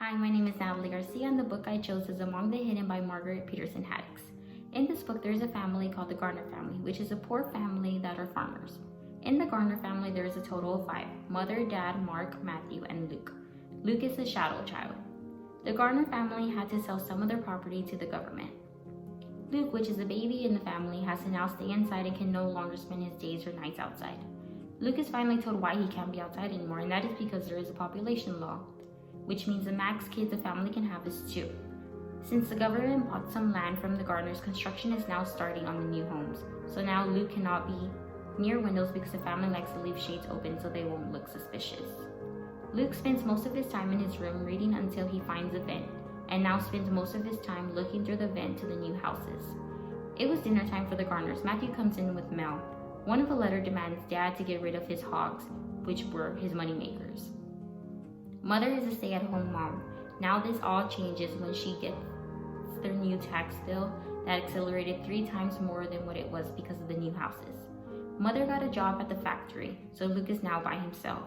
Hi, my name is Natalie Garcia, and the book I chose is Among the Hidden by Margaret Peterson Haddix. In this book, there is a family called the Garner family, which is a poor family that are farmers. In the Garner family, there is a total of 5: mother, dad, Mark, Matthew, and Luke. Luke is the shadow child. The Garner family had to sell some of their property to the government. Luke, which is the baby in the family, has to now stay inside and can no longer spend his days or nights outside. Luke is finally told why he can't be outside anymore, and that is because there is a population law, which means the max kids a family can have is 2. Since the government bought some land from the Garners, construction is now starting on the new homes. So now Luke cannot be near windows because the family likes to leave shades open so they won't look suspicious. Luke spends most of his time in his room reading until he finds a vent, and now spends most of his time looking through the vent to the new houses. It was dinner time for the Garners. Matthew comes in with mail. One of the letter demands Dad to get rid of his hogs, which were his money makers. Mother is a stay-at-home mom. Now this all changes when she gets their new tax bill that accelerated 3 times more than what it was because of the new houses. Mother got a job at the factory, so Luke is now by himself.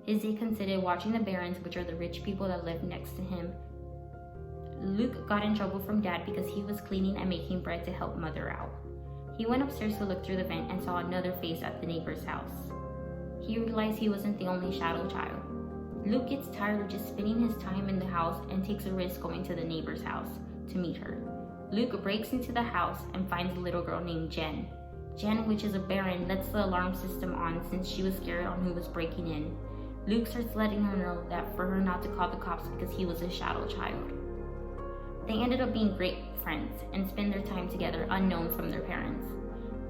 His day consisted watching the Barons, which are the rich people that live next to him. Luke got in trouble from Dad because he was cleaning and making bread to help Mother out. He went upstairs to look through the vent and saw another face at the neighbor's house. He realized he wasn't the only shadow child. Luke gets tired of just spending his time in the house and takes a risk going to the neighbor's house to meet her. Luke breaks into the house and finds a little girl named Jen. Jen, which is a Baron, lets the alarm system on since she was scared on who was breaking in. Luke starts letting her know that for her not to call the cops because he was a shadow child. They ended up being great friends and spend their time together unknown from their parents.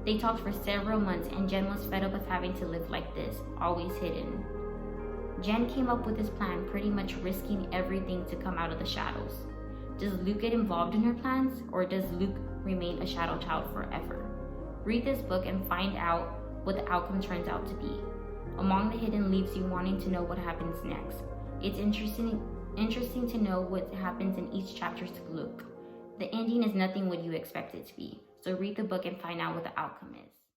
They talked for several months, and Jen was fed up of having to live like this, always hidden. Jen came up with this plan, pretty much risking everything to come out of the shadows. Does Luke get involved in her plans, or does Luke remain a shadow child forever? Read this book and find out what the outcome turns out to be. Among the Hidden leaves you wanting to know what happens next. It's interesting to know what happens in each chapter to Luke. The ending is nothing what you expect it to be, so read the book and find out what the outcome is.